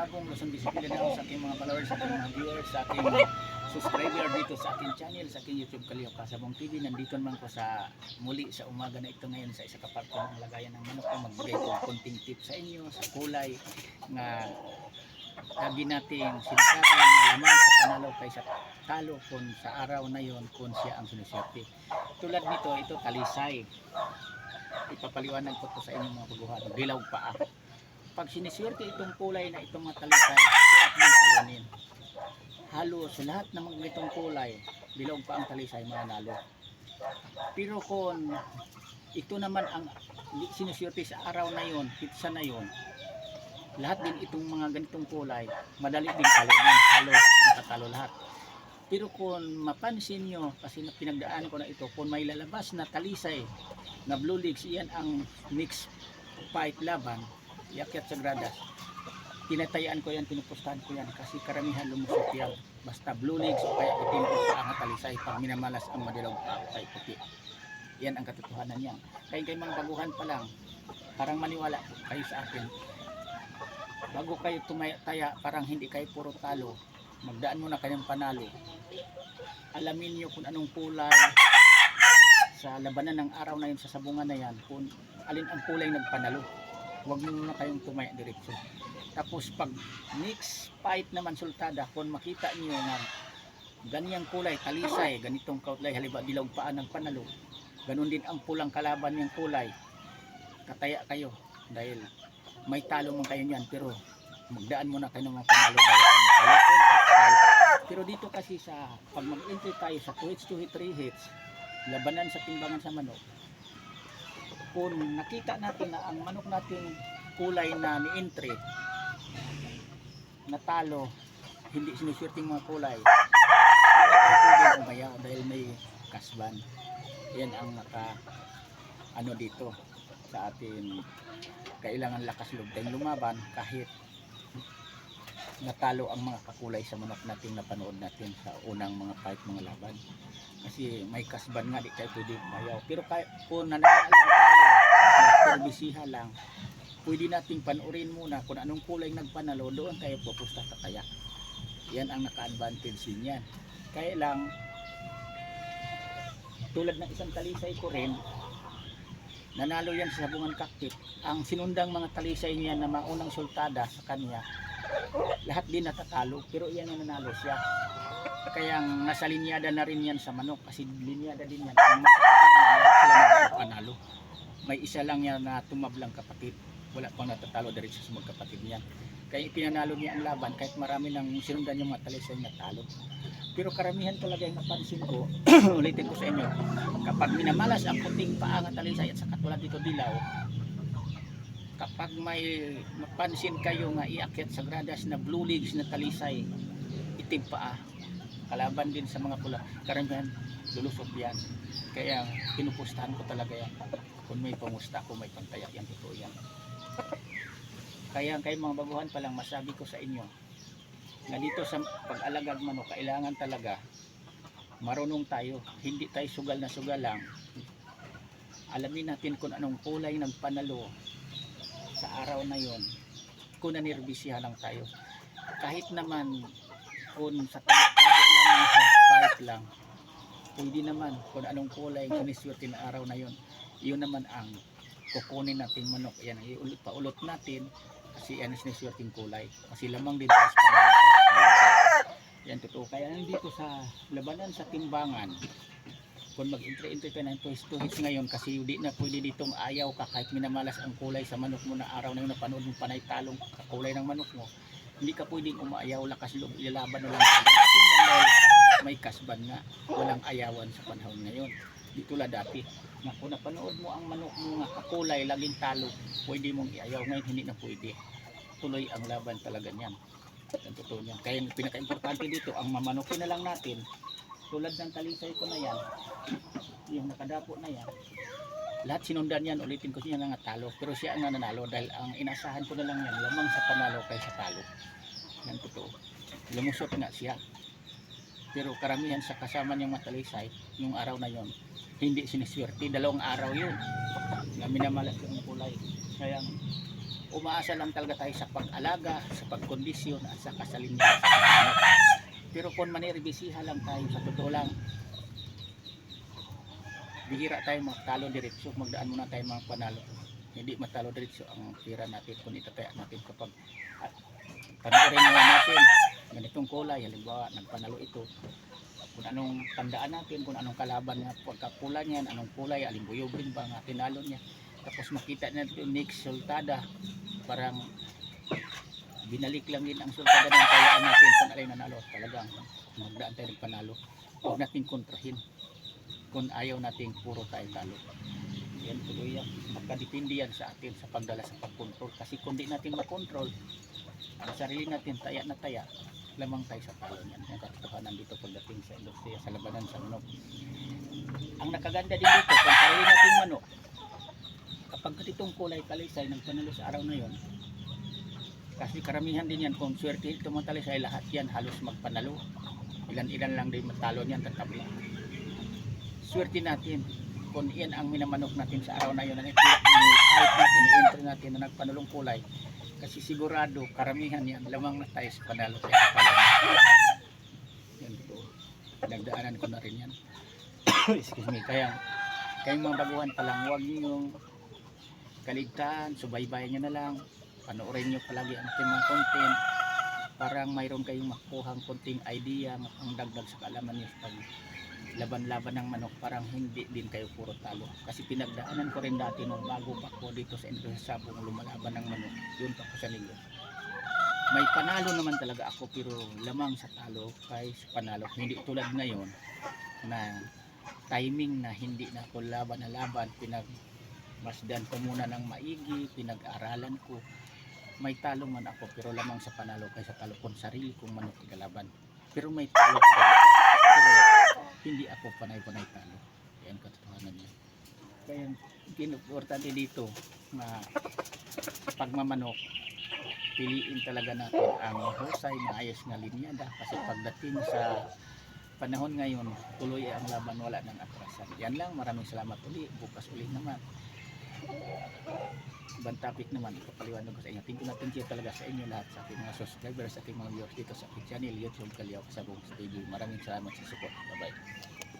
bagong Luzon Visita na ako sa aking mga followers, sa aking mga viewers, sa aking subscriber dito sa aking channel, sa aking YouTube Kalihok Kasabong TV. Nandito naman ko sa muli sa umaga na ito ngayon sa isa kapag ng lagayan ng manok ko. Magbigay ko konting tips sa inyo sa kulay nga lagi nating sinasabi na lamang sa panalo kaysa talo kung sa araw na yon kung siya ang sinuswerte. Tulad nito, ito talisay. Ipapaliwanag ko to sa inyong mga baguhan. Dilaw paa. Pag siniswerte itong kulay na itong mga talisay, hirap ng talunin. Halos lahat ng mga itong kulay, dilaw pa ang talisay, mananalo. Pero kung ito naman ang sinuswerte sa araw na yon, pitsa na yon, lahat din itong mga ganitong kulay, madali din talunin, halos nakatalo lahat. Pero kung mapansin nyo, kasi pinagdaan ko na ito, kung may lalabas na talisay na blue legs, iyan ang mixed fight laban, iakyat sa gradas. Tinatayaan ko yan, pinupustahan ko yan, kasi karamihan lumusot yan. Basta blue legs o kaya itim o ang talisay, pag minamalas ang madilaw pa o kaya puti. Yan ang katotohanan yan. Kaya mga baguhan pa lang, parang maniwala kayo sa akin. Bago kayo tumataya, parang hindi kayo puro talo, magdaan muna kayong panalo. Alamin nyo kung anong kulay sa labanan ng araw na yun, sa sabungan na yan, kung alin ang kulay nagpanalo. Huwag muna kayong tumaya diretso. Tapos pag mix fight naman sultada, kung makita nyo nga ganyang kulay, talisay, ganitong kulay, halimbawa dilaw paan ng panalo, ganun din ang pulang kalaban yung kulay, kataya kayo dahil may talo man kayo niyan, pero magdaan muna kayo ng mga panalo bago kayo matalo. Pero dito kasi sa pag mag-entry tayo sa 2 hits, 2 hits, 3 hits, labanan sa timbangan sa manok, kung nakita natin na ang manok natin kulay na ni-entry natalo, hindi sinuswerteng mga kulay, hindi tayo pwedeng umayaw dahil may kasban. Yan ang naka ano dito sa atin, kailangan lakas loob tayong lumaban kahit natalo ang mga kakulay sa manok natin na panood natin sa unang mga fight, mga laban. Kasi may kasban nga, di tayo pwede umayaw. Pero kung nanala lang tayo, magbisiha lang, pwede nating panurin muna kung anong kulay nagpanalo, doon tayo pupusta tataya. Yan ang naka-advantage din yan. Kaya lang, tulad ng isang talisay ko rin, nanalo yan sa sabungan cockpit. Ang sinundang mga talisay niya na maunang sultada sa kanya, lahat din natatalo, pero iyan ang nanalo siya. Kaya nasa linyada na rin yan sa manok, kasi linyada din yan. Ang magkapatid niya, lahat sila nagpanalo. May isa lang yan na tumablang kapatid, wala pang natatalo diretso sa magkapatid niya. Kaya pinanalo niya ang laban kahit marami nang sinundan yung mga talisay na talo. Pero karamihan talaga yung napansin ko, ulitin ko sa inyo, kapag minamalas ang puting paa ng talisay at sa katulad dito dilaw, kapag may mapansin kayo nga iakyat sa gradas na blue legs na talisay, itim paa, kalaban din sa mga pula, karamihan lulusot yan. Kaya pinupustahan ko talaga yan. Kung may pamusta ko, may pantayak yan, totoo yan. Kaya kayo mga baguhan pa lang, masabi ko sa inyo na dito sa pag-alagad manok, kailangan talaga marunong tayo, hindi tayo sugal na sugal lang. Alamin natin kung anong kulay nagpanalo sa araw na yon, kung nanirbisihan lang tayo. Kahit naman kung sa tabi-tabi lang, fight lang, pwede naman kung anong kulay siniswerte na araw na yon, yun naman ang kukunin natin manok. Yan, paulot natin kasi yan ang siniswerteng kulay, kasi lamang din sa panalo. Yan totoo. Kaya nandito sa labanan sa timbangan, kung mag-entry ka ng 2 hits ngayon, kasi hindi na pwede ditong ayaw ka kahit minamalas ang kulay sa manok mo na araw na yun, napanood mo panay talong kakulay ng manok mo, hindi ka pwedeng umaayaw, lakas loob, ilalaban na lang natin yan dahil may kasban nga, walang ayawan sa panahon ngayon. Di tulad dati na kung napanood mo ang manok mo nga kakulay laging talo, pwede mong iayaw. Ngayon hindi na pwede, tuloy ang laban talaga niyan. Ang totoo niyan. Kaya pinaka-importante dito, ang mamanokin na lang natin, tulad ng talisay ko na yan, yung nakadapo na yan, lahat sinundan yan, ulitin ko siya nga talo, pero siya ang nanalo dahil ang inasahan ko na lang yan, lamang sa panalo kaysa talo. Yan totoo, lumusot nga siya. Pero karamihan sa kasama niyang matalisay, yung araw na yon, hindi siniswerte, 2 araw yun na minamalas yung kulay. Kaya umaasa lang talaga tayo sa pag-alaga, sa pagkondisyon at sa kasalinyan sa manok. Pero kung manirbisiha lang tayo, sa totoo lang, bihira tayo magtalo diretso, magdaan muna tayo mga panalo. Hindi matalo diretso ang pira natin kung itataya natin kapag panoorin naman natin ganitong kulay, halimbawa nagpanalo ito, kung anong tandaan natin, kung anong kalaban niya, pagkakula niyan, anong kulay, alimbuyogin ba nga tinalo niya, tapos makita natin yung next sultada, parang binalik lang din ang sultada ng kayaan natin kung alay nanalo, talagang magdaan tayo ng panalo. Huwag natin kontrahin kung ayaw natin puro tayo talo. Yan tuloy yan, magkadepende yan sa atin sa pagdala sa pagkontrol, kasi kung di natin makontrol ang sarili natin, taya na taya, lamang tayo sa talo niyan. Yung katotohanan dito pagdating sa industriya, sa labanan sa manok. Ang nakaganda din dito, kung sarili natin manok, kapag ganitong kulay kalisay nagpanalo sa araw na yon, kasi karamihan din yan, kung swerte ito mga talisay, lahat yan halos magpanalo, ilan-ilan lang din matalo niyan, tatabla. Swerte natin kung iyan ang minamanok natin sa araw na yon, na kahit natin i-enter natin na nagpanalong kulay, kasi sigurado karamihan yan lamang na tayo sa panalo tayo sa panalo. Yan po, nagdaanan ko na rin yan. Excuse me. Kayong mga baguhan pa lang, huwag niyong kaligtaan, subaybayan nyo na lang, panoorin nyo palagi ang ating mga content, parang mayroon kayong makuhang konting idea, ang dagdag sa kaalaman nyo pag laban-laban ng manok, parang hindi din kayo puro talo. Kasi pinagdaanan ko rin dati nung bago pa ko dito sa Industria Sabong lumalaban ng manok, yun pa ko sa Negros. May panalo naman talaga ako, pero lamang sa talo kay sa panalo. Hindi tulad ngayon na timing na hindi na ako laban na laban, pinagmasdan ko muna ng maigi, pinag-aralan ko. May talo man ako, pero lamang sa panalo kay sa talo kung sarili kong manok igalaban. Pero may talo pa rin. Pero hindi ako panay-panay talo. Yan katotohanan niya. Kaya importante dito na pagmamanok, piliin talaga natin ang mahusay, maayos na linyada, kasi pagdating sa panahon ngayon, tuloy ang laban, wala nang atrasan. Yan lang, maraming salamat uli. Bukas uli naman. Ibang topic naman, ipapaliwanag ko sa inyo. Thank you talaga sa inyo lahat, sa ating mga subscribers, sa ating mga viewers dito sa aking channel, YouTube Kalyaw Kasabong TV. Maraming salamat sa support. Bye bye.